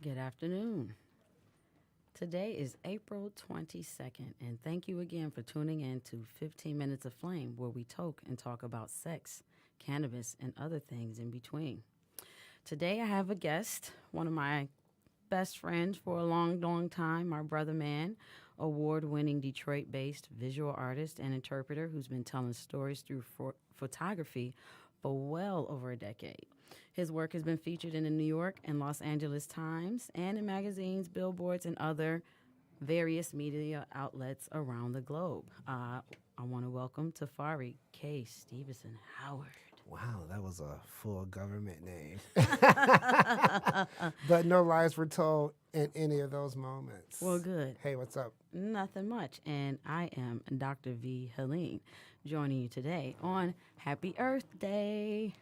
Good afternoon. Today is April 22nd, and thank you again for tuning in to 15 Minutes of Flame, where we talk about sex, cannabis, and other things in between. Today I have a guest, one of my best friends for a long, long time, my brother man, award-winning Detroit-based visual artist and interpreter who's been telling stories through photography for well over a decade. His work has been featured in the New York and Los Angeles Times and in magazines, billboards, and other various media outlets around the globe. I want to welcome Tafari K. Stevenson Howard. Wow, that was a full government name. But no lies were told in any of those moments. Well, good. Hey, what's up? Nothing much. And I am Dr. V. Helene, joining you today on Happy Earth Day.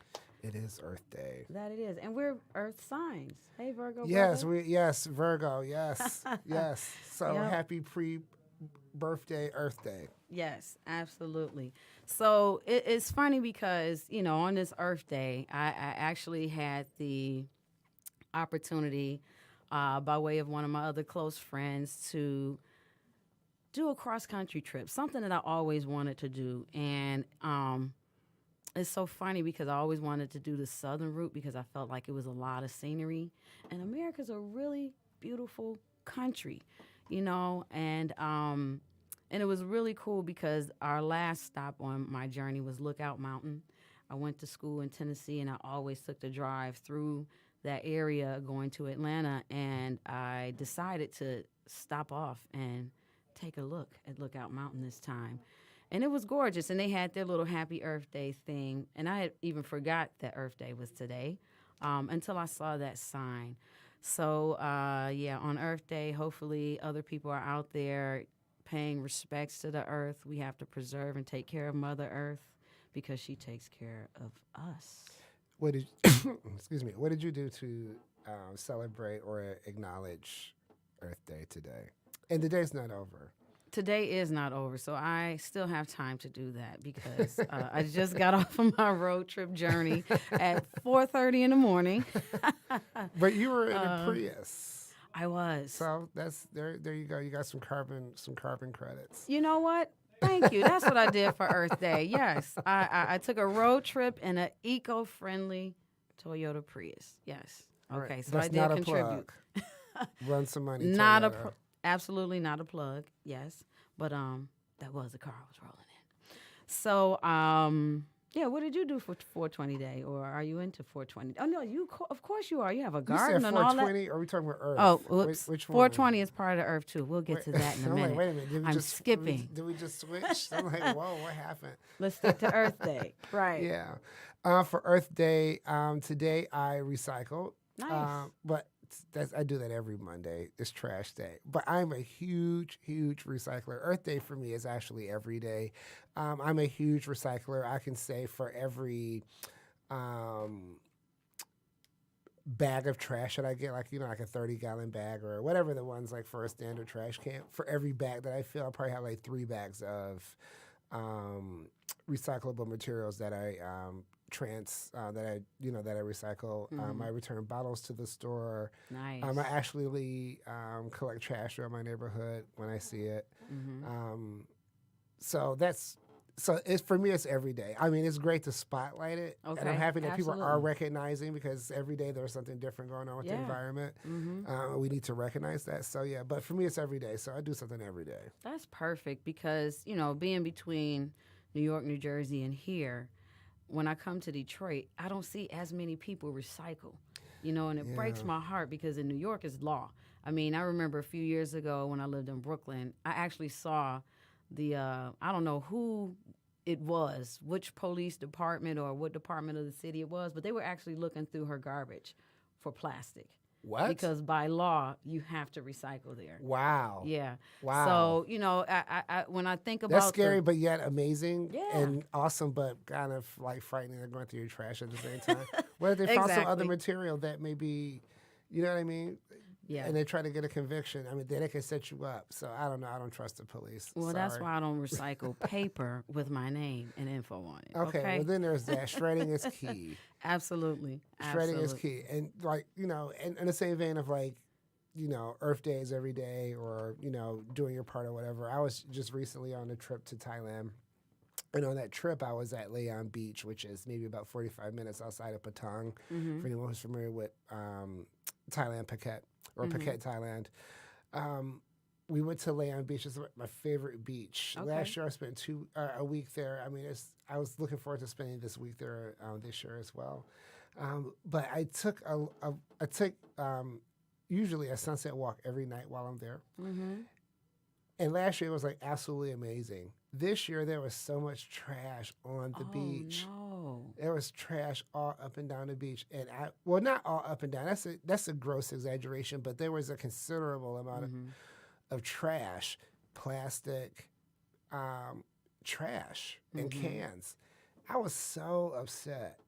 It is Earth Day. That it is. And we're Earth signs. Hey, Virgo. Yes, brother. Virgo, yes, yes. So Yep. happy pre-birthday Earth Day. Yes, absolutely. So it's funny because, on this Earth Day, I actually had the opportunity by way of one of my other close friends to do a cross-country trip, something that I always wanted to do. And it's so funny because I always wanted to do the southern route because I felt like it was a lot of scenery. And America's a really beautiful country, and it was really cool because our last stop on my journey was Lookout Mountain. I went to school in Tennessee, and I always took the drive through that area going to Atlanta, and I decided to stop off and take a look at Lookout Mountain this time. And it was gorgeous, and they had their little Happy Earth Day thing, and I had even forgot that Earth Day was today until I saw that sign. So, on Earth Day, hopefully other people are out there paying respects to the earth. We have to preserve and take care of Mother Earth because she takes care of us. What did excuse me? What did you do to celebrate or acknowledge Earth Day today? And the day's not over. Today is not over, so I still have time to do that because I just got off of my road trip journey at 4:30 in the morning. But you were in a Prius. I was. So that's there you go. You got some carbon credits. You know what? Thank you. That's what I did for Earth Day. Yes. I took a road trip in an eco-friendly Toyota Prius. Yes. Okay, Right. so That's I did not a contribute. plug. Run some money. Not Toyota. absolutely not a plug. Yes, but that was the car I was rolling in. So what did you do for 420 Day, or are you into 420? Oh no, of course you are. You have a You garden said and all that. 420, or are we talking about Earth? Oh, whoops. Which one? 420 is part of the Earth too. We'll get to that in a I'm minute. like, wait a minute. Did we I'm just skipping. Did we just switch? I'm like, whoa, what happened? Let's stick to Earth Day. Right. Yeah. For Earth Day, today I recycled. Nice. But I do that every Monday. It's trash day. But I'm a huge, huge recycler. Earth Day for me is actually every day. I'm a huge recycler. I can say for every bag of trash that I get, like a 30-gallon bag or whatever the ones like for a standard trash can, for every bag that I fill, I probably have like 3 bags of recyclable materials that I that I recycle. I return bottles to the store. Nice. I actually collect trash around my neighborhood when I see it. So it's for me. It's every day. I mean, it's great to spotlight it, and I'm happy that people are recognizing because every day there's something different going on with the environment. We need to recognize that. So yeah, but for me, it's every day. So I do something every day. That's perfect because being between New York, New Jersey, and here. When I come to Detroit, I don't see as many people recycle, and it breaks my heart because in New York it's law. I mean, I remember a few years ago when I lived in Brooklyn, I actually saw I don't know who it was, which police department or what department of the city it was, but they were actually looking through her garbage for plastic. What? Because by law, you have to recycle there. Wow. Yeah. Wow. So, I when I think about that's scary, but yet amazing Yeah. and awesome, but kind of like frightening. They're going through your trash at the same time. What if they found some other Exactly. material that maybe, you know what I mean? Yeah. And they try to get a conviction. I mean, then they can set you up. So I don't know. I don't trust the police. Well, Sorry. that's why I don't recycle paper with my name and info on it. Okay. Well, then there's that. Shredding is key. Absolutely. Shredding is key. And like, in the same vein of like, Earth days every day or, doing your part or whatever. I was just recently on a trip to Thailand. And on that trip, I was at Leon Beach, which is maybe about 45 minutes outside of Patong, for anyone who's familiar with Thailand, Phuket, or Phuket, Thailand. We went to Leon Beach. It's my favorite beach. Okay. Last year, I spent a week there. I mean, I was looking forward to spending this week there this year as well. But I took usually a sunset walk every night while I'm there. And last year, it was like absolutely amazing. This year, there was so much trash on the beach. No. There was trash all up and down the beach. And not all up and down. That's a gross exaggeration, but there was a considerable amount of trash, plastic, trash, and cans. I was so upset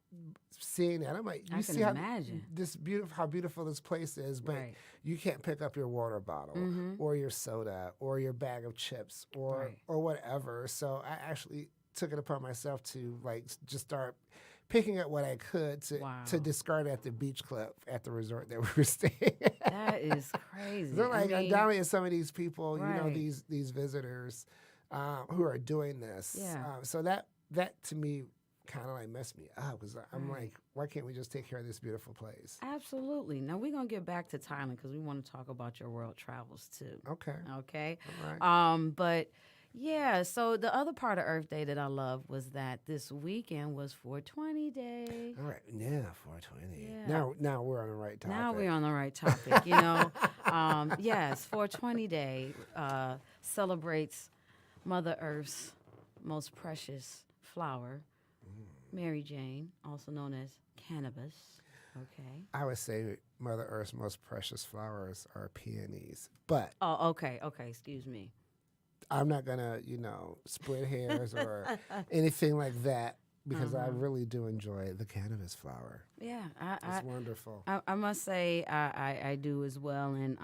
seeing that. I'm like, you see how beautiful this place is, but you can't pick up your water bottle or your soda or your bag of chips or whatever. So I actually took it upon myself to just start picking up what I could to discard at the beach club at the resort that we were staying at. That is crazy. So undoubtedly some of these people, these visitors who are doing this. Yeah. So that to me kind of messed me up because I'm like, why can't we just take care of this beautiful place? Absolutely. Now we're gonna get back to Thailand because we want to talk about your world travels too. Okay. All right. But yeah, so the other part of Earth Day that I love was that this weekend was 420 Day. All right. Yeah, 420. Yeah. Now we're on the right topic. Now we're on the right topic. Yes, 420 Day celebrates Mother Earth's most precious flower, Mary Jane, also known as cannabis. Okay. I would say Mother Earth's most precious flowers are peonies, but okay. Excuse me. I'm not gonna, split hairs or anything like that because I really do enjoy the cannabis flower. Yeah, it's wonderful. I must say I do as well, and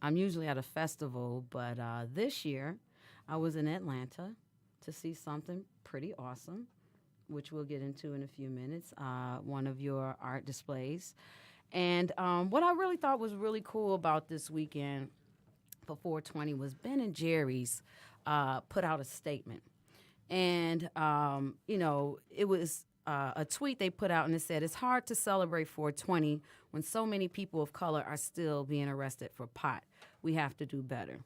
I'm usually at a festival, but this year I was in Atlanta to see something pretty awesome, which we'll get into in a few minutes, one of your art displays. And what I really thought was really cool about this weekend for 420 was Ben & Jerry's put out a statement. And, it was a tweet they put out, and it said, "It's hard to celebrate 420 when so many people of color are still being arrested for pot. We have to do better."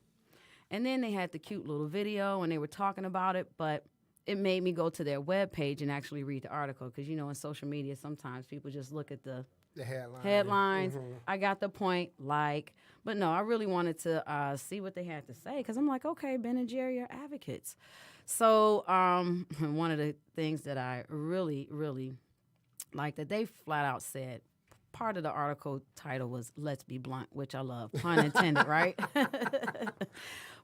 And then they had the cute little video, and they were talking about it, but it made me go to their webpage and actually read the article because, in social media, sometimes people just look at the headlines. I got the point, but no, I really wanted to see what they had to say because I'm like, okay, Ben & Jerry are advocates. So one of the things that I really, really like that they flat out said, part of the article title was "Let's Be Blunt," which I love, pun intended, right?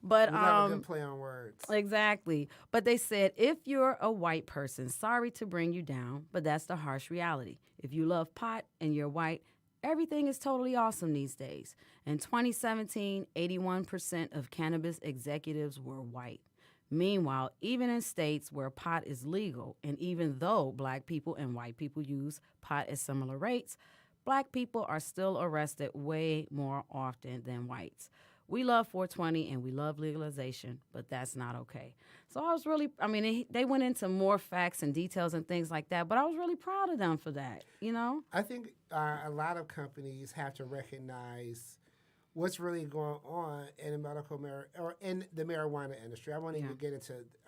But we have a good play on words. Exactly. But they said, if you're a white person, sorry to bring you down, but that's the harsh reality. If you love pot and you're white, everything is totally awesome these days. In 2017, 81% of cannabis executives were white. Meanwhile, even in states where pot is legal, and even though black people and white people use pot at similar rates, black people are still arrested way more often than whites. We love 420 and we love legalization, but that's not okay. So I was they went into more facts and details and things like that, but I was really proud of them for that, I think a lot of companies have to recognize what's really going on in in the marijuana industry. I won't even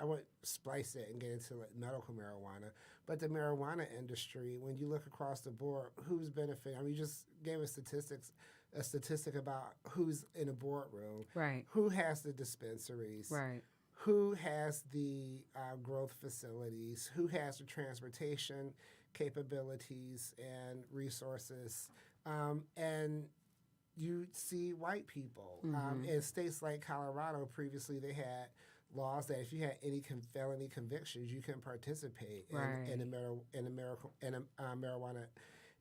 I won't splice it and get into medical marijuana, but the marijuana industry, when you look across the board, who's benefiting? You just gave us a statistic about who's in a boardroom, right? Who has the dispensaries, right? Who has the growth facilities? Who has the transportation capabilities and resources? And you see white people. In states like Colorado, previously they had laws that if you had any felony convictions, you can participate in the marijuana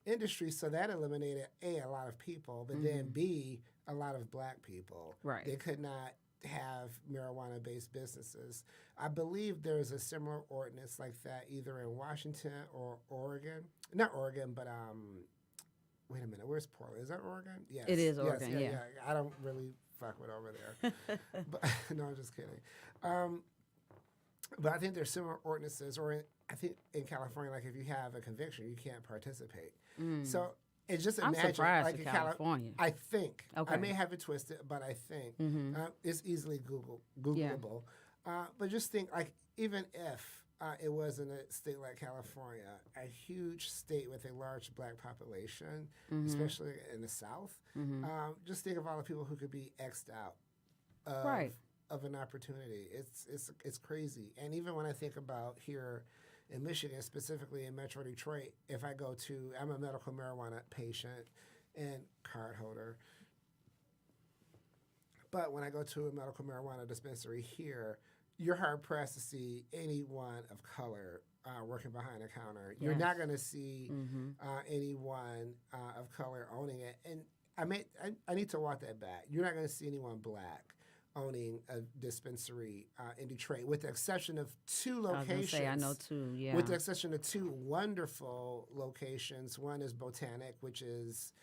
industry. So that eliminated a lot of people, but then B, a lot of black people. Right. They could not have marijuana-based businesses. I believe there's a similar ordinance like that either in Washington or Oregon. Not Oregon, but wait a minute, where's Portland? Is that Oregon? Yes. It is Oregon, yeah. I don't really fuck with over there. But, no, I'm just kidding. But I think there's similar ordinances, I think in California, like if you have a conviction, you can't participate. So it's just imagine. I'm surprised like in California. I think. Okay. I may have it twisted, but I think. It's easily Googleable. Yeah. But just think, like, even if it was in a state like California, a huge state with a large black population, especially in the South, just think of all the people who could be X'd out of an opportunity. It's crazy. And even when I think about here in Michigan, specifically in Metro Detroit, if I go to, I'm a medical marijuana patient and card holder, but when I go to a medical marijuana dispensary here, you're hard pressed to see anyone of color working behind a counter. You're not going to see anyone of color owning it. And I need to walk that back. You're not going to see anyone black owning a dispensary in Detroit, with the exception of 2 locations. I know 2, yeah. With the exception of 2 wonderful locations. One is Botanic, which is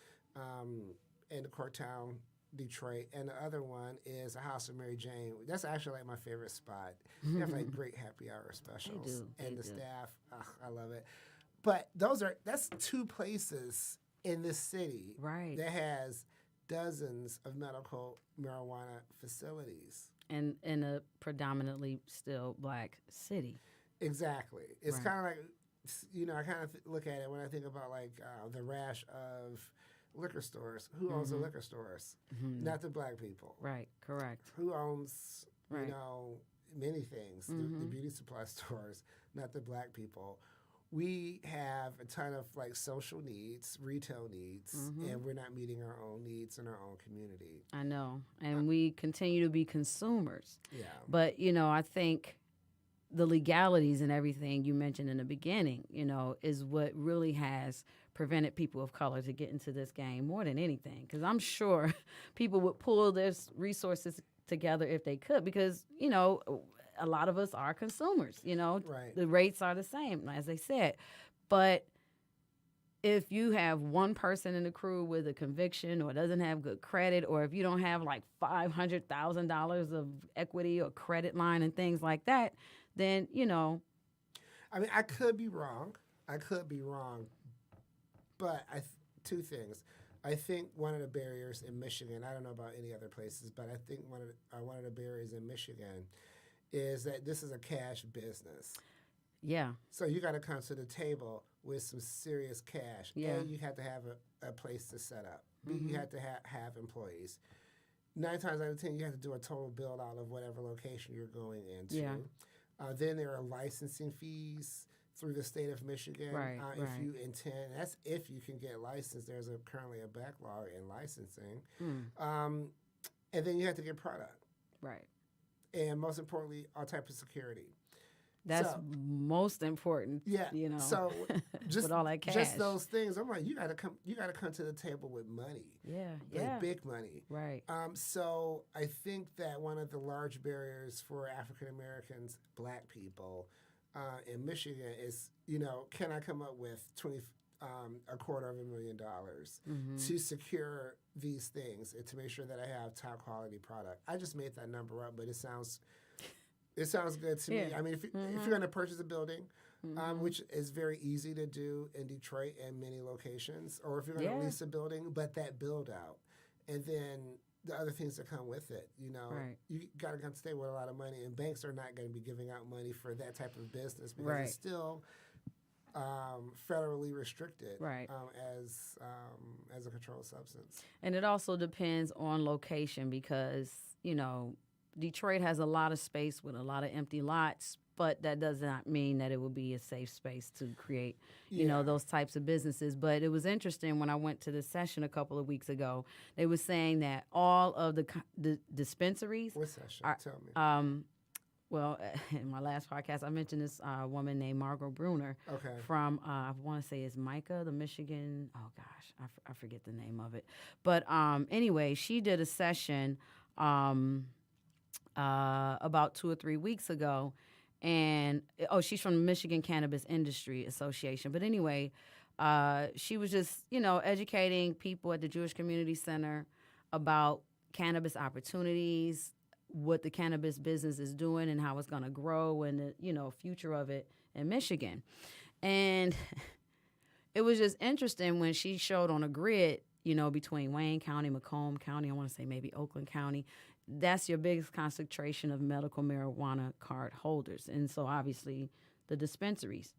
in the Courtown, Detroit, and the other one is a House of Mary Jane. That's actually like my favorite spot. They have like great happy hour specials, and the staff, I love it. But that's 2 places in this city that has dozens of medical marijuana facilities. And in a predominantly still black city. Exactly. It's kind of like, I kind of look at it when I think about like the rash of liquor stores. Who owns the liquor stores? Not the black people. Right, correct. Who owns, many things? The beauty supply stores, not the black people. We have a ton of like social needs, retail needs, and we're not meeting our own needs in our own community. I know. And we continue to be consumers. Yeah. But, I think the legalities and everything you mentioned in the beginning, is what really has prevented people of color to get into this game more than anything. Because I'm sure people would pull their resources together if they could, because, a lot of us are consumers, The rates are the same, as they said. But if you have one person in the crew with a conviction or doesn't have good credit, or if you don't have like $500,000 of equity or credit line and things like that, then, I mean, I could be wrong. But 2 things. I think one of the barriers in Michigan, I don't know about any other places, but I think one of the barriers in Michigan is that this is a cash business. Yeah. So you got to come to the table with some serious cash. Yeah. A, you have to have a place to set up. B, you have to have employees. 9 times out of 10, you have to do a total build out of whatever location you're going into. Yeah. Then there are licensing fees through the state of Michigan. If you intend, that's if you can get licensed. There's currently a backlog in licensing. And then you have to get product. Right. And most importantly, all type of security. That's most important. Yeah. So just with all that cash. Just those things. I'm like, you gotta come to the table with money. Yeah. Big money. Right. So I think that one of the large barriers for African Americans, black people, in Michigan is, can I come up with $250,000 to secure these things and to make sure that I have top quality product. I just made that number up, but it sounds good to me. I mean, if you're going to purchase a building, which is very easy to do in Detroit and many locations, or if you're going to lease a building, but that build out, and then the other things that come with it, you got to come stay with a lot of money, and banks are not going to be giving out money for that type of business because it's still federally restricted as a controlled substance. And it also depends on location because, Detroit has a lot of space with a lot of empty lots, but that does not mean that it will be a safe space to create, those types of businesses. But it was interesting when I went to the session a couple of weeks ago, they were saying that all of the dispensaries. What session? Tell me. Well, in my last podcast, I mentioned this woman named Margot Bruner from, I want to say it's Micah, the Michigan, oh gosh, I forget the name of it. But anyway, she did a session about 2 or 3 weeks ago, and she's from the Michigan Cannabis Industry Association. But anyway, She was just, educating people at the Jewish Community Center about cannabis opportunities, what the cannabis business is doing and how it's going to grow and the, future of it in Michigan. And it was just interesting when she showed on a grid, between Wayne County, Macomb County, I want to say maybe Oakland County. That's your biggest concentration of medical marijuana card holders. And so obviously the dispensaries.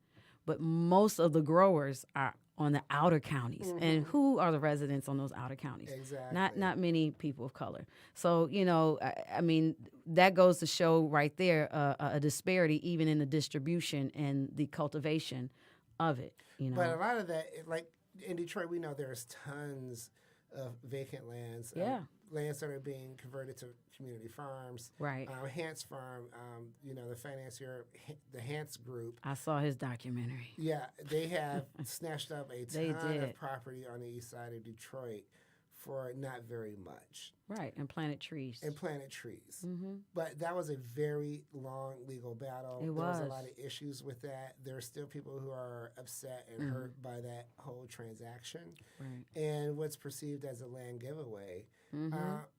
But most of the growers are on the outer counties. Mm-hmm. And who are the residents on those outer counties? Exactly. Not many people of color. So, I mean, that goes to show right there a disparity even in the distribution and the cultivation of it. But a lot of that, like in Detroit, we know there's tons of vacant lands. Yeah. Lands that are being converted to community farms. Right. Hance Farm, the financier, the Hance Group. I saw his documentary. Yeah, they have snatched up a ton of property on the east side of Detroit for not very much. Right, and planted trees. Mm-hmm. But that was a very long legal battle. There was a lot of issues with that. There are still people who are upset and hurt by that whole transaction and what's perceived as a land giveaway.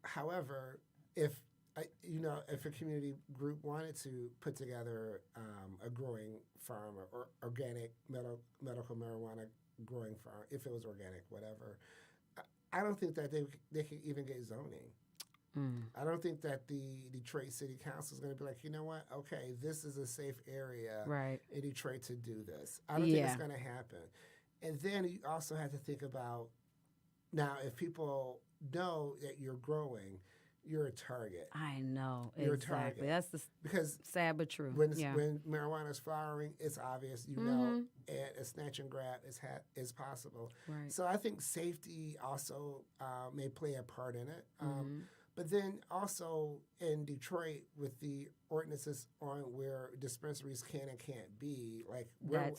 However, if a community group wanted to put together a growing farm or organic medical marijuana growing farm, if it was organic, whatever, I don't think that they could even get zoning. I don't think that the Detroit City Council is going to be like, you know what? Okay, this is a safe area in Detroit to do this. I don't think it's going to happen. And then you also have to think about, now, if people know that you're growing, you're a target. I know. You're exactly. a target. That's because sad but true. When marijuana is flowering, it's obvious, and a snatch and grab is possible. Right. So I think safety also may play a part in it. But then also in Detroit with the ordinances on where dispensaries can and can't be, like where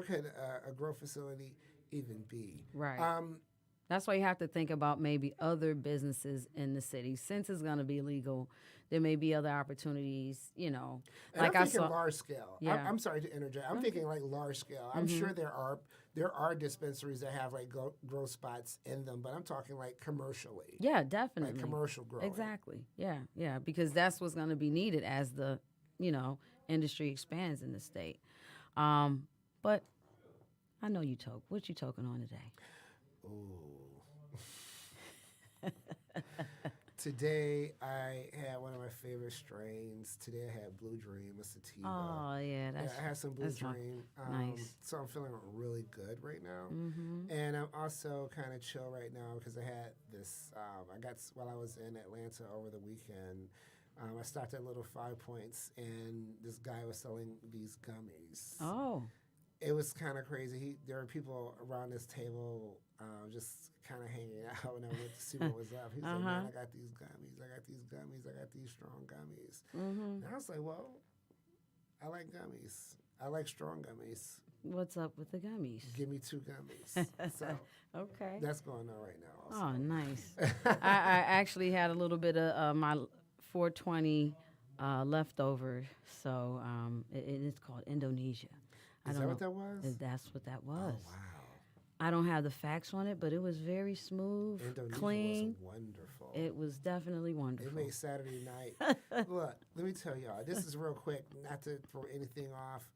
could a grow facility even be? Right. That's why you have to think about maybe other businesses in the city. Since it's going to be legal, there may be other opportunities, And like I'm thinking large scale. Yeah. I'm sorry to interject. I'm thinking like large scale. I'm sure there are dispensaries that have like grow spots in them, but I'm talking like commercially. Yeah, definitely. Like commercial growing. Exactly. Yeah, because that's what's going to be needed as the, industry expands in the state. But I know you toke. What you toking on today? Ooh. Today I had one of my favorite strains. Today I had Blue Dream, a sativa. Oh yeah, I had some Blue Dream. Nice. So I'm feeling really good right now, and I'm also kind of chill right now because I had this. While I was in Atlanta over the weekend, I stopped at Little 5 Points, and this guy was selling these gummies. Oh. It was kind of crazy. There were people around this table just kind of hanging out, and I went to see what was up. He said, man, I got these gummies. I got these strong gummies. And I was like, well, I like gummies. I like strong gummies. What's up with the gummies? Give me 2 gummies. So okay. That's going on right now also. Oh, nice. I actually had a little bit of my 420 leftover, so it's called Indonesia. Is that what that was? That's what that was. Oh, wow. I don't have the facts on it, but it was very smooth, clean. Was wonderful. It was definitely wonderful. It made Saturday night. Look, let me tell y'all, this is real quick, not to throw anything off,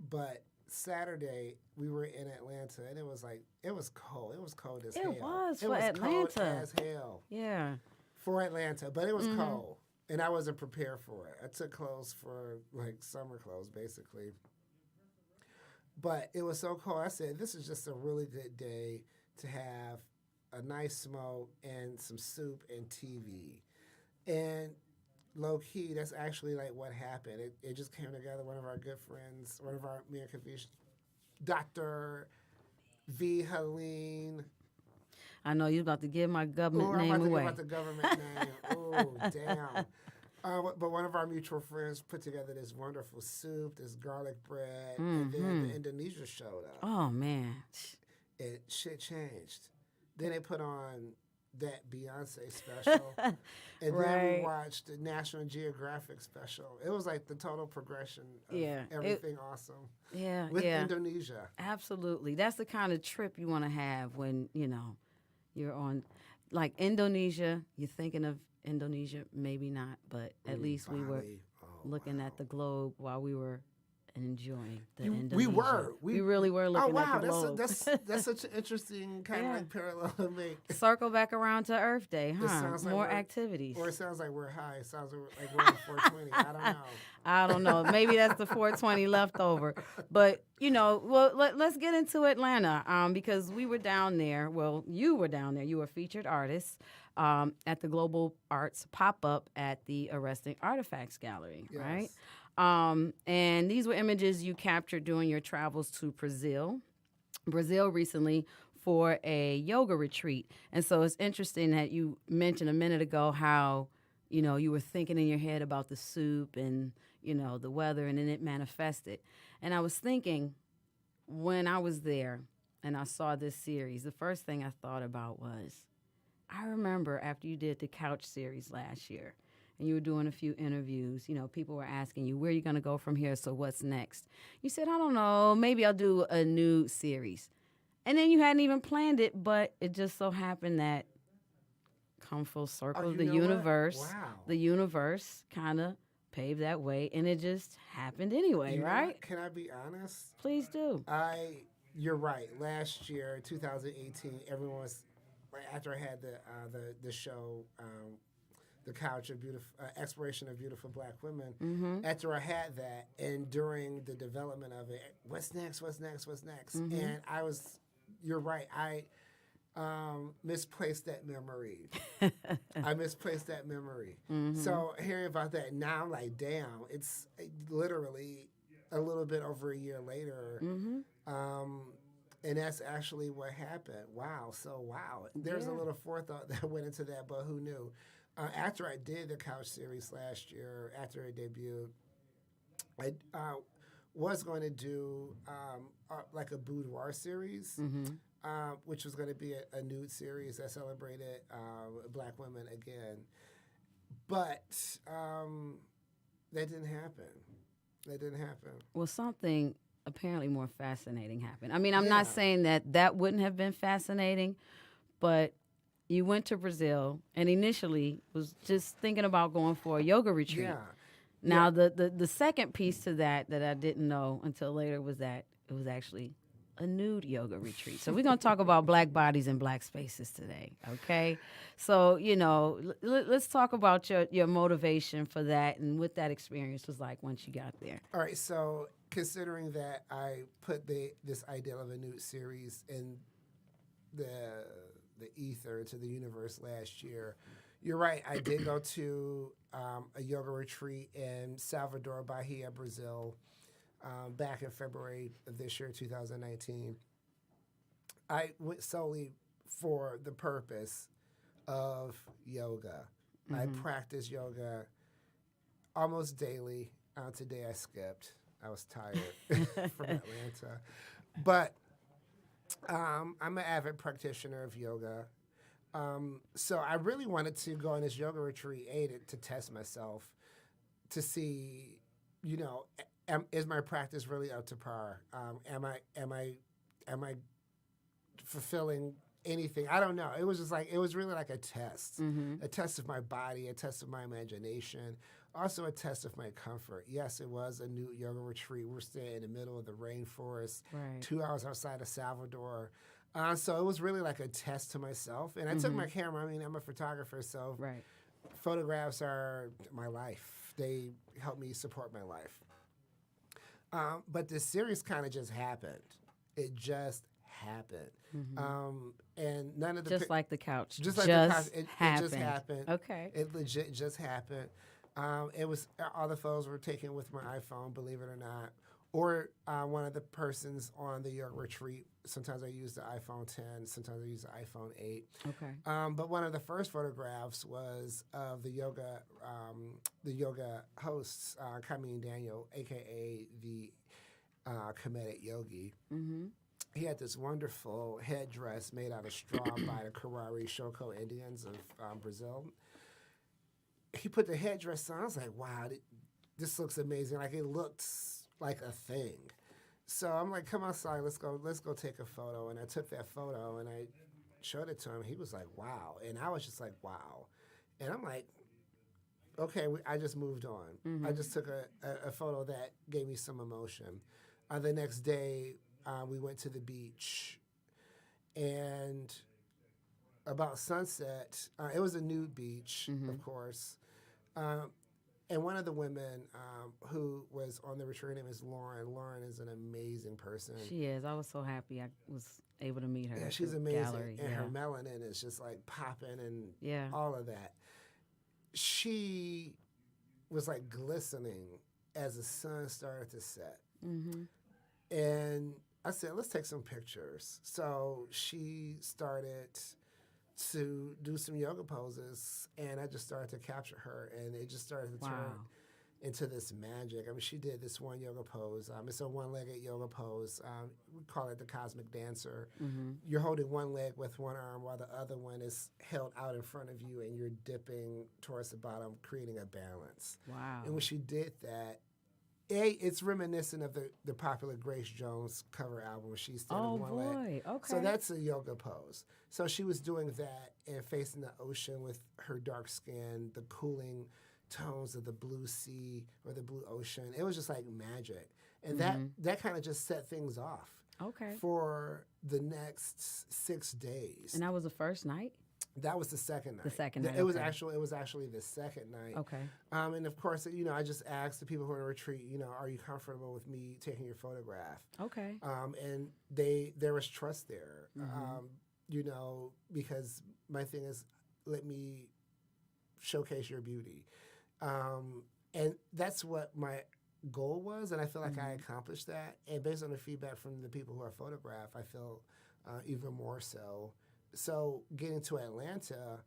but Saturday we were in Atlanta, and it was cold. It was cold as hell. It was for Atlanta. Cold as hell. Yeah. For Atlanta, but it was cold, and I wasn't prepared for it. I took clothes for like summer clothes, basically. But it was so cold. I said, this is just a really good day to have a nice smoke and some soup and TV. And low-key, that's actually like what happened. It just came together. One of our good friends, one of our American physicians, Dr. V. Helene. I know you're about to give my government name away. I'm about to give out the government name. Oh, damn. But one of our mutual friends put together this wonderful soup, this garlic bread, and then the Indonesia showed up. Oh, man. Shit changed. Then they put on that Beyonce special, and right. then we watched the National Geographic special. It was like the total progression of everything awesome. Yeah, with Indonesia. Absolutely, that's the kind of trip you want to have when you're on, like Indonesia. You're thinking of Indonesia, maybe not, but at least Bali. we were looking at the globe while we were enjoying the Indonesia. We really were looking at the globe. That's such an interesting kind of like parallel to make. Circle back around to Earth Day, huh? More activities. Or it sounds like we're high. It sounds like we're on 420. I don't know. I don't know. Maybe that's the 420 leftover. But, let's get into Atlanta because we were down there. Well, you were down there. You were a featured artist at the Global Arts pop-up at the Arresting Artifacts Gallery, right? And these were images you captured during your travels to Brazil recently for a yoga retreat. And so it's interesting that you mentioned a minute ago how, you were thinking in your head about the soup and, the weather, and then it manifested. And I was thinking when I was there and I saw this series, the first thing I thought about was, I remember after you did the Couch series last year, and you were doing a few interviews, people were asking you, where are you going to go from here? So what's next? You said, I don't know, maybe I'll do a new series. And then you hadn't even planned it, but it just so happened that come full circle, the universe kind of paved that way, and it just happened anyway, right? Can I be honest? Please do. You're right. Last year, 2018, everyone was, after I had the show, The Couch of Beautiful Exploration of Beautiful Black Women. Mm-hmm. After I had that, and during the development of it, what's next? Mm-hmm. And you're right. I misplaced that memory. Mm-hmm. So hearing about that now, I'm like, damn, it's literally a little bit over a year later. Mm-hmm. And that's actually what happened. Wow. There's a little forethought that went into that, but who knew? After I did the Couch series last year, after it debuted, I was going to do like a boudoir series, mm-hmm. Which was going to be a nude series that celebrated Black women again. But that didn't happen. Well, something apparently more fascinating happened. I mean, I'm not saying that wouldn't have been fascinating, but you went to Brazil and initially was just thinking about going for a yoga retreat. Yeah. Now, the second piece to that I didn't know until later was that it was actually a nude yoga retreat. So we're going to talk about Black bodies and Black spaces today, okay? So, let's talk about your motivation for that and what that experience was like once you got there. All right, so considering that I put this idea of a nude series in the ether, to the universe last year, you're right. I did go to a yoga retreat in Salvador, Bahia, Brazil, back in February of this year, 2019. I went solely for the purpose of yoga. Mm-hmm. I practice yoga almost daily. Today I skipped. I was tired from Atlanta. But I'm an avid practitioner of yoga. So I really wanted to go on this yoga retreat, to test myself, to see, is my practice really up to par? Am I fulfilling anything? I don't know. It was really like a test, mm-hmm. a test of my body, a test of my imagination, also a test of my comfort. Yes, it was a new yoga retreat. We're staying in the middle of the rainforest, right. 2 hours outside of Salvador. So it was really like a test to myself. And I took my camera. I mean, I'm a photographer, so right. Photographs are my life. They help me support my life. But this series kind of just happened. It just happened. Mm-hmm. And none of the... like the couch. Just like the couch. It just happened. Okay. It legit just happened. It was... All the photos were taken with my iPhone, believe it or not. Or one of the persons on the yoga retreat. Sometimes I use the iPhone 10. Sometimes I use the iPhone 8. Okay. But one of the first photographs was of the yoga hosts, Kameen Daniel, a.k.a. the Comedic Yogi. Mm-hmm. he had this wonderful headdress made out of straw by the Karari Shoko Indians of Brazil. He put the headdress on. I was like, wow, this looks amazing. Like, it looks like a thing. So I'm like, come outside, let's go take a photo. And I took that photo and I showed it to him. He was like, wow. And I was just like, wow. And I'm like, okay, I just moved on. Mm-hmm. I just took a photo that gave me some emotion. The next day, we went to the beach. And about sunset, it was a nude beach, of course. And one of the women who was on the retreat, her name is Lauren. Lauren is an amazing person. She is. I was so happy I was able to meet her. Yeah, she's amazing. Gallery. And her melanin is just like popping and all of that. She was like glistening as the sun started to set. Mm-hmm. And I said, let's take some pictures. So she started to do some yoga poses, and I just started to capture her, and it just started to turn into this magic. I mean, she did this one yoga pose. It's a one-legged yoga pose. We call it the cosmic dancer. Mm-hmm. You're holding one leg with one arm while the other one is held out in front of you, and you're dipping towards the bottom, creating a balance. Wow. And when she did that, it's reminiscent of the popular Grace Jones cover album where she's standing one leg. Okay. So that's a yoga pose. So she was doing that and facing the ocean with her dark skin, the cooling tones of the blue sea or the blue ocean. It was just like magic. And that kind of just set things off. Okay. For the next 6 days. And that was the first night? That was the second night. The second night. It was actually the second night. Okay. And of course, I just asked the people who are in a retreat, are you comfortable with me taking your photograph? Okay. And there was trust there. Because my thing is, let me showcase your beauty. And that's what my goal was, and I feel like I accomplished that. And based on the feedback from the people who are photographed, I feel even more so. So getting to Atlanta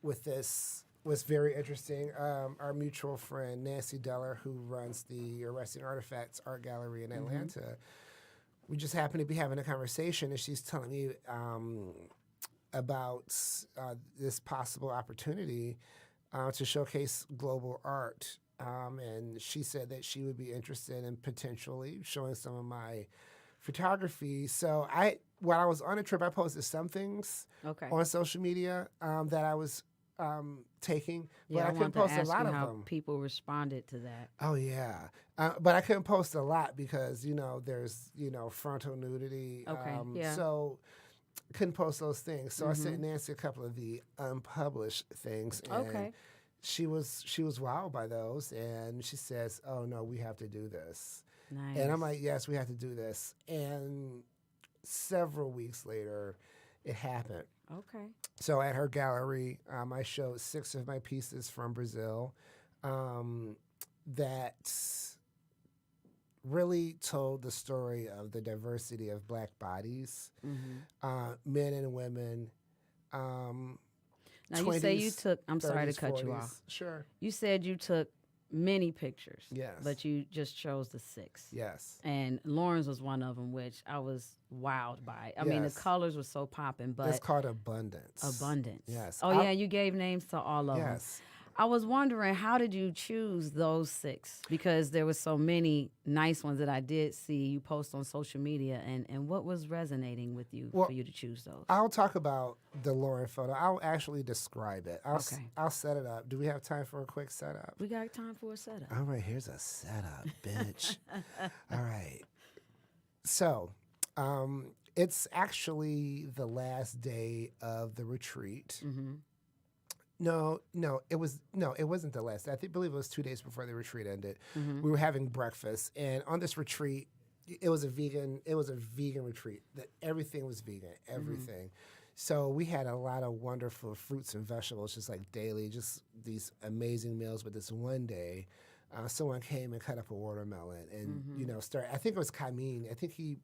with this was very interesting. Our mutual friend, Nancy Deller, who runs the Arresting Artifacts Art Gallery in Atlanta, we just happened to be having a conversation, and she's telling me about this possible opportunity to showcase global art. And she said that she would be interested in potentially showing some of my photography. So while I was on a trip, I posted some things on social media that I was taking, but I couldn't post a lot of them. People responded to that. Oh yeah, but I couldn't post a lot because there's frontal nudity. So couldn't post those things. So I sent Nancy a couple of the unpublished things, and she was wowed by those, and she says, "Oh no, we have to do this." Nice. And I'm like, yes, we have to do this. And several weeks later, it happened. Okay. So at her gallery, I showed 6 of my pieces from Brazil that really told the story of the diversity of Black bodies, men and women. Now, you say you took, I'm 30s, sorry to cut 40s. You off. Sure. You said you took many pictures. Yes. But you just chose the 6. Yes. And Lauren's was one of them, which I was wowed by. I mean, the colors were so popping, but it's called Abundance. Abundance. Yes. Oh, yeah, you gave names to all of them. Yes. I was wondering, how did you choose those 6? Because there were so many nice ones that I did see you post on social media, and what was resonating with you for you to choose those? I'll talk about the Lauren photo. I'll actually describe it. I'll set it up. Do we have time for a quick setup? We got time for a setup. All right, here's a setup, bitch. All right. So, it's actually the last day of the retreat. Mm-hmm. No, it wasn't the last. I believe it was 2 days before the retreat ended. Mm-hmm. We were having breakfast, and on this retreat, it was a vegan retreat. That everything was vegan, everything. Mm-hmm. So we had a lot of wonderful fruits and vegetables, just like daily, just these amazing meals. But this one day, someone came and cut up a watermelon, and I think it was Kameen. I think he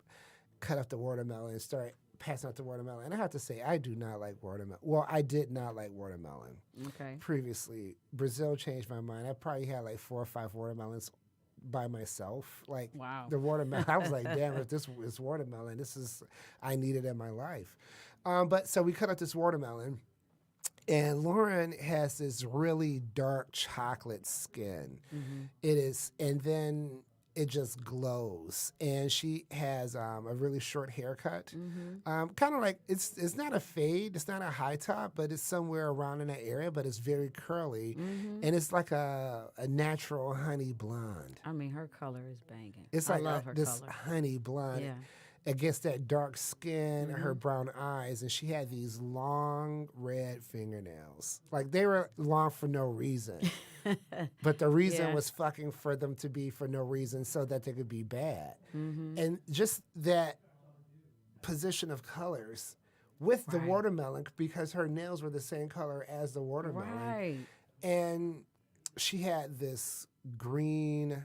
cut up the watermelon and started passing out the watermelon. And I have to say, I do not like watermelon. Well, I did not like watermelon. Okay. Previously, Brazil changed my mind. I probably had like 4 or 5 watermelons by myself. Like wow. the watermelon, I was like, damn, if this is watermelon, I need it in my life. But so we cut up this watermelon, and Lauren has this really dark chocolate skin. It is, and then it just glows. And she has a really short haircut, kind of like it's not a fade, it's not a high top, but it's somewhere around in that area. But it's very curly, and it's like a natural honey blonde. I mean, her color is banging. It's I like love her this color. honey blonde. Yeah. Against that dark skin, her brown eyes, and she had these long red fingernails. Like they were long for no reason, but the reason was fucking for them to be for no reason, so that they could be bad. And just that position of colors with the watermelon, because her nails were the same color as the watermelon, Right. and she had this green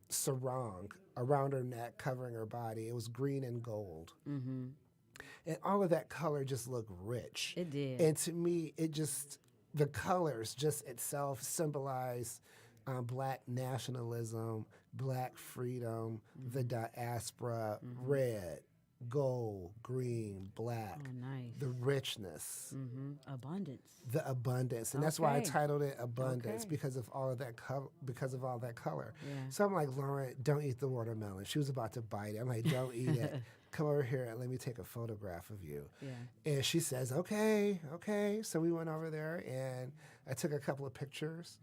sarong around her neck, covering her body. It was green and gold. And all of that color just looked rich. It did. And to me, the colors just itself symbolize black nationalism, black freedom, the diaspora, red, gold, green, black. Oh, nice. The richness. Abundance. The abundance. And that's why I Okay. titled it Abundance, Okay. because of all of that color. Yeah. So I'm like, Lauren, don't eat the watermelon. She was about to bite it. I'm like, don't eat it. Come over here and let me take a photograph of you. Yeah. And she says, okay. So we went over there and I took a couple of pictures.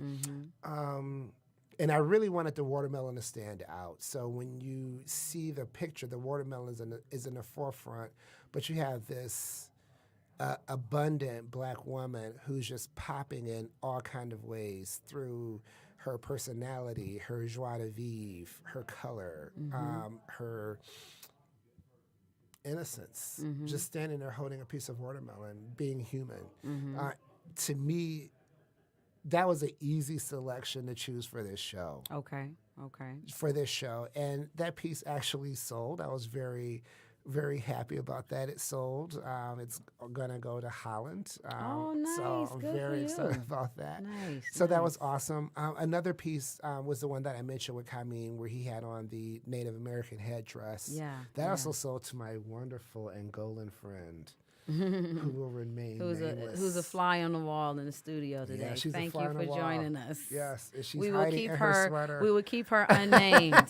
And I really wanted the watermelon to stand out. So when you see the picture, the watermelon is in the forefront, but you have this abundant black woman who's just popping in all kind of ways through her personality, her joie de vivre, her color, her innocence, just standing there holding a piece of watermelon, being human. To me, that was an easy selection to choose for this show. Okay. For this show. And that piece actually sold. I was very, very happy about that. It sold. It's going to go to Holland. Oh, nice. So I'm Good very for excited you. about that. Nice. So that was awesome. Another piece was the one that I mentioned with Kameen, where he had on the Native American headdress. Yeah. That also sold to my wonderful Angolan friend. Who will remain nameless. Who's a fly on the wall in the studio today. Yeah, she's Thank a fly you on for the wall. joining us. Yes, and she's We will hiding keep in her. her sweater. We will keep her unnamed.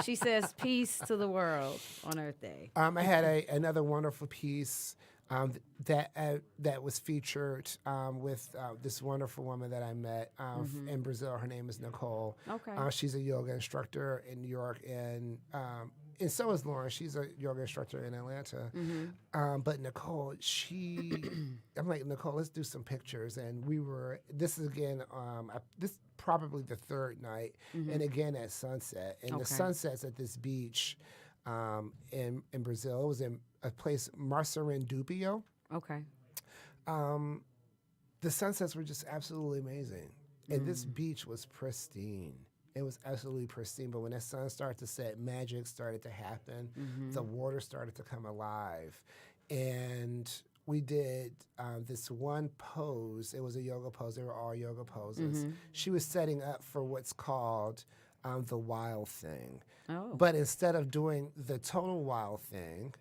She says, "Peace to the world" on Earth Day. I had another wonderful piece that was featured with this wonderful woman that I met in Brazil. Her name is Nicole. Okay. She's a yoga instructor in New York, and so is Lauren. She's a yoga instructor in Atlanta. But Nicole, I'm like, Nicole, let's do some pictures. And this is again, this probably the third night, and again at sunset. And the sunsets at this beach in Brazil. It was in a place, Marcerendubio. Okay. The sunsets were just absolutely amazing. And this beach was pristine. It was absolutely pristine. But when that sun started to set, magic started to happen. The water started to come alive. And we did this one pose. It was a yoga pose. They were all yoga poses. She was setting up for what's called the wild thing. Oh. But instead of doing the total wild thing,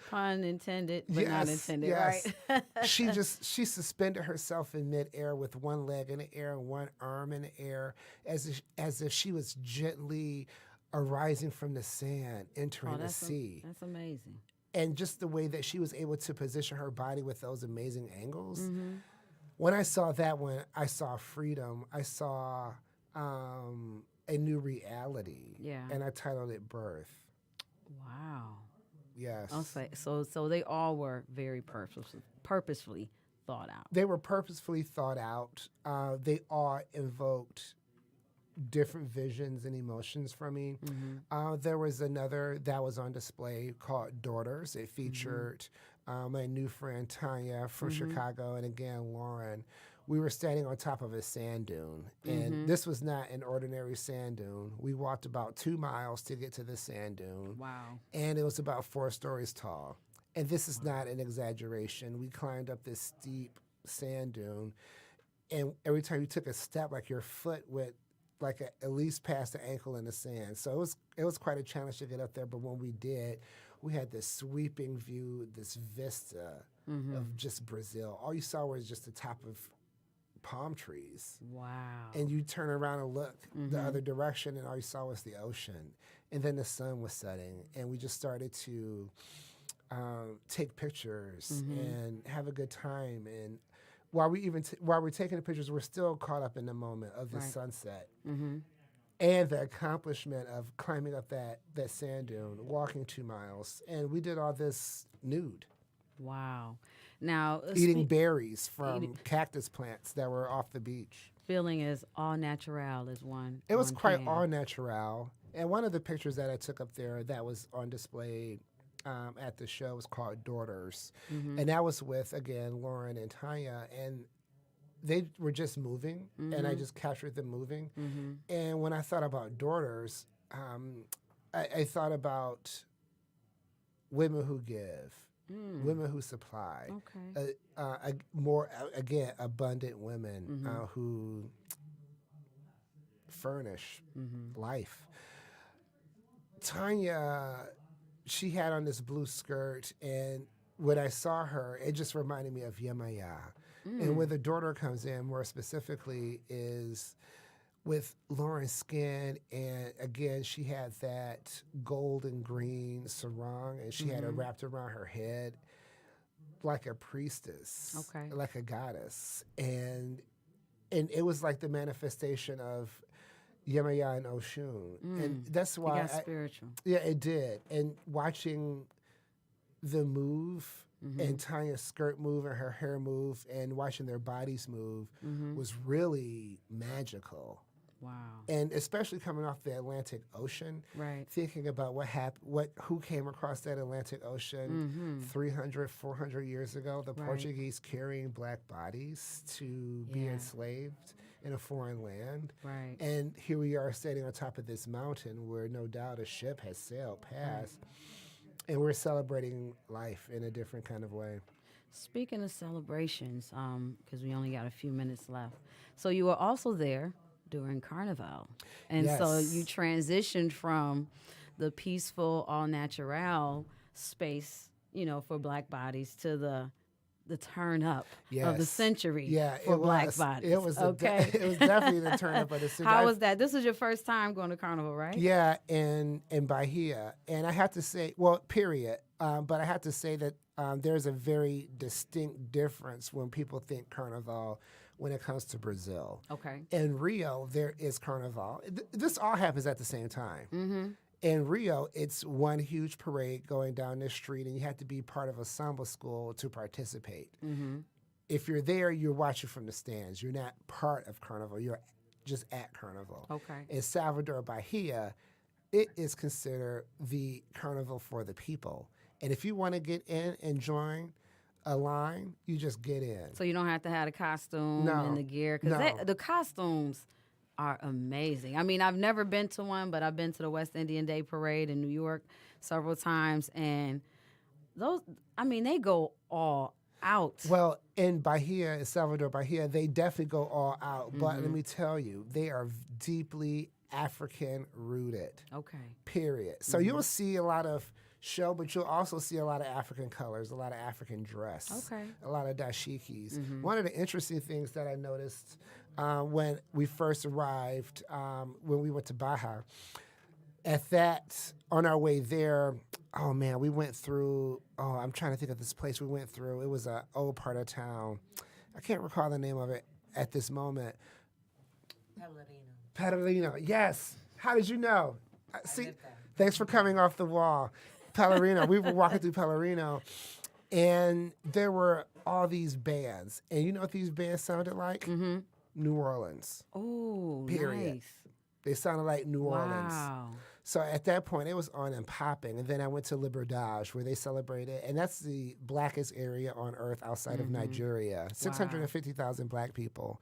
Pun intended, but not intended, right? she suspended herself in midair with one leg in the air and one arm in the air, as if she was gently arising from the sand, entering the sea. That's amazing. And just the way that she was able to position her body with those amazing angles. When I saw that one, I saw freedom. I saw a new reality. Yeah. And I titled it Birth. Wow. Yes. Okay. So they all were very purposefully thought out. They were purposefully thought out. They all invoked different visions and emotions from me. There was another that was on display called Daughters. It featured my new friend Tanya from Chicago, and again Lauren. We were standing on top of a sand dune, and this was not an ordinary sand dune. We walked about 2 miles to get to the sand dune. Wow. And it was about 4 stories tall. And this is not an exaggeration. We climbed up this steep sand dune, and every time you took a step, like your foot went like at least past the ankle in the sand. So it was quite a challenge to get up there. But when we did, we had this sweeping view, this vista of just Brazil. All you saw was just the top of palm trees. Wow. And you turn around and look the other direction, and all you saw was the ocean. And then the sun was setting, and we just started to take pictures and have a good time. And while we're taking the pictures, we're still caught up in the moment of the sunset and the accomplishment of climbing up that sand dune, walking 2 miles, and we did all this nude. Wow! Now eating berries from cactus plants that were off the beach. Feeling is all natural is one. It was quite all natural, and one of the pictures that I took up there that was on display at the show was called Daughters. And that was with, again, Lauren and Tanya. And they were just moving, and I just captured them moving. And when I thought about Daughters, I thought about women who give, women who supply, more, again, abundant women who furnish life. Tanya, she had on this blue skirt, and when I saw her, it just reminded me of Yemaya. And where the daughter comes in more specifically is with Lauren's skin, and again, she had that gold and green sarong, and she had it wrapped around her head like a priestess, like a goddess. And it was like the manifestation of Yemaya and Oshun. And that's why it got spiritual. Yeah, it did. And watching the move and Tanya's skirt move and her hair move and watching their bodies move was really magical. Wow. And especially coming off the Atlantic Ocean, thinking about who came across that Atlantic Ocean 300, 400 years ago, the Portuguese carrying black bodies to be enslaved in a foreign land. Right. And here we are standing on top of this mountain where no doubt a ship has sailed past. And we're celebrating life in a different kind of way. Speaking of celebrations, because we only got a few minutes left. So you were also there during Carnival. And so you transitioned from the peaceful, all-natural space, for Black bodies to the turn up of the century for Black bodies. It was it was definitely the turn up of the century. How was that? This was your first time going to Carnival, right? Yeah, in Bahia. And I have to say, period. But I have to say that there's a very distinct difference when people think Carnival when it comes to Brazil. Okay. In Rio, there is Carnival. This all happens at the same time. In Rio, it's one huge parade going down the street, and you have to be part of a samba school to participate. If you're there, you're watching from the stands. You're not part of Carnival. You're just at Carnival. Okay. In Salvador Bahia, it is considered the Carnival for the people. And if you want to get in and join a line, you just get in. So you don't have to have the costume and the gear? Because the costumes are amazing. I mean, I've never been to one, but I've been to the West Indian Day Parade in New York several times, and those, they go all out. Well, in Bahia, in Salvador Bahia, they definitely go all out. But let me tell you, they are deeply African rooted. Okay. Period. So you'll see a lot of show, but you'll also see a lot of African colors, a lot of African dress, a lot of dashikis. One of the interesting things that I noticed when we first arrived, when we went to Baja, on our way there, we went through, I'm trying to think of this place we went through. It was an old part of town. I can't recall the name of it at this moment. Pelourinho, yes. How did you know? See, thanks for coming off the wall. Pelourinho, we were walking through Pelourinho, and there were all these bands. And you know what these bands sounded like? New Orleans. Oh, period. Nice. They sounded like New Orleans. Wow. So at that point, it was on and popping. And then I went to Liberdade, where they celebrated, and that's the blackest area on earth outside of Nigeria. 650,000 black people.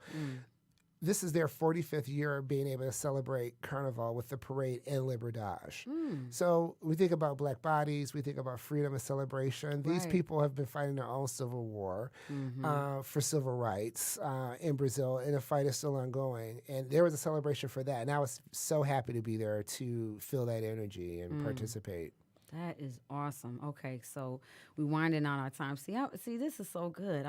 this is their 45th year of being able to celebrate Carnival with the parade in Liberdage. So we think about Black bodies, we think about freedom and celebration. These people have been fighting their own civil war for civil rights in Brazil, and the fight is still ongoing. And there was a celebration for that, and I was so happy to be there to feel that energy and participate. That is awesome. Okay, so we winding out our time. See, this is so good.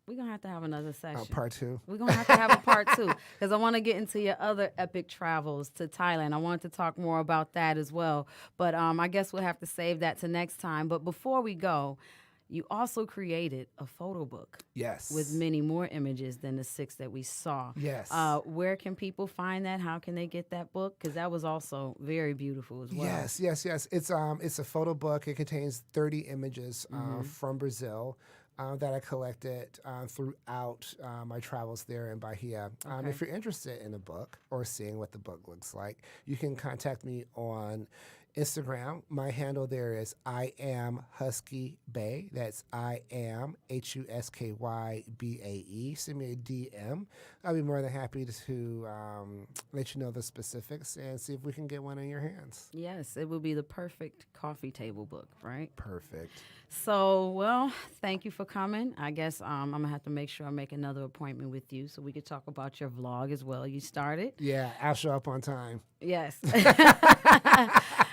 We're gonna have to have another session. Part 2. We're gonna have to have a part 2 because I want to get into your other epic travels to Thailand. I wanted to talk more about that as well, but I guess we'll have to save that to next time. But before we go, you also created a photo book. Yes. With many more images than the 6 that we saw. Yes. Where can people find that? How can they get that book? Because that was also very beautiful as well. Yes. It's a photo book. It contains 30 images from Brazil that I collected throughout my travels there in Bahia. If you're interested in a book or seeing what the book looks like, you can contact me on Instagram. My handle there is I am Husky Bae. That's I am HUSKYBAE. Send me a DM. I'll be more than happy to let you know the specifics and see if we can get one in your hands. Yes, it will be the perfect coffee table book, right? Perfect. So, well, thank you for coming. I guess I'm going to have to make sure I make another appointment with you so we could talk about your vlog as well. You started? Yeah, I'll show up on time. Yes.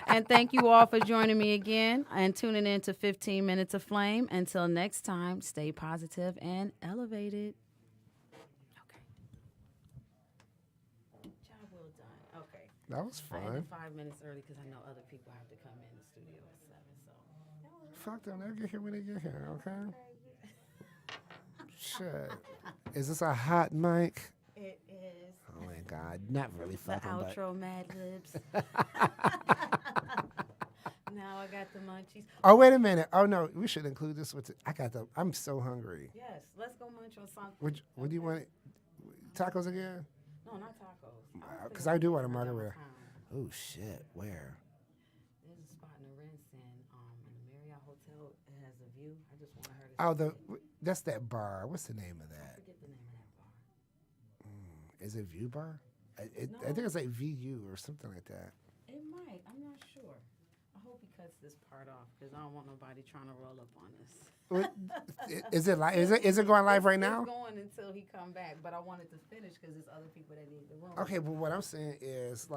And thank you all for joining me again and tuning in to 15 Minutes of Flame. Until next time, stay positive and elevated. Okay. Job well done. Okay. That was fun. I ended 5 minutes early because I know other people have to come in the studio at 7. So fuck them. They'll get here when they get here, okay? Shit. Is this a hot mic? It is. Oh my God. Not really fucking. The outro Mad Libs. Now I got the munchies. Oh, wait a minute. Oh, no. We should include this with I'm so hungry. Yes. Let's go munch on something. What do you want? Tacos again? No, not tacos. Because I do want a margarita. Oh, shit. Where? There's a spot in the Rinse in the Marriott Hotel. It has a view. I just want her to that's that bar. What's the name of that? I forget the name of that bar. Is it View Bar? No. I think it's like VU or something like that. It might. I'm not sure. I hope he cuts this part off because I don't want nobody trying to roll up on us. Is it live? Is it going live right now? It's going until he come back, but I wanted to finish because there's other people that need the room. Okay, but what I'm saying is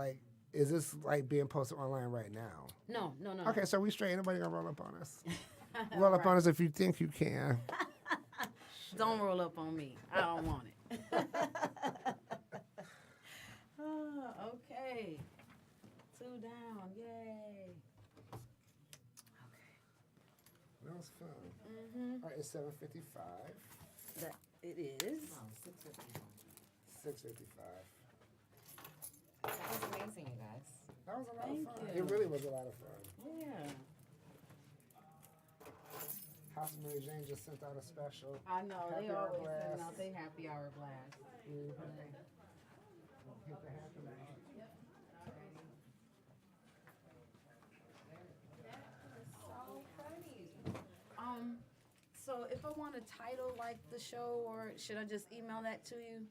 is this like being posted online right now? No. Okay, so we straight. Ain't nobody gonna roll up on us. Roll up on us if you think you can. Don't roll up on me. I don't want it. Okay. 2 down. Yay. Okay. That was fun. Mm-hmm. All right, it's 7:55. That it is. 6:55. That was amazing, you guys. That was a lot Thank of fun. you. It really was a lot of fun. Yeah. House of Mary Jane just sent out a special. I know. Happy They hour always blast. send out their happy hour blast. Hit the happy hour. So if I want a title like the show, or should I just email that to you?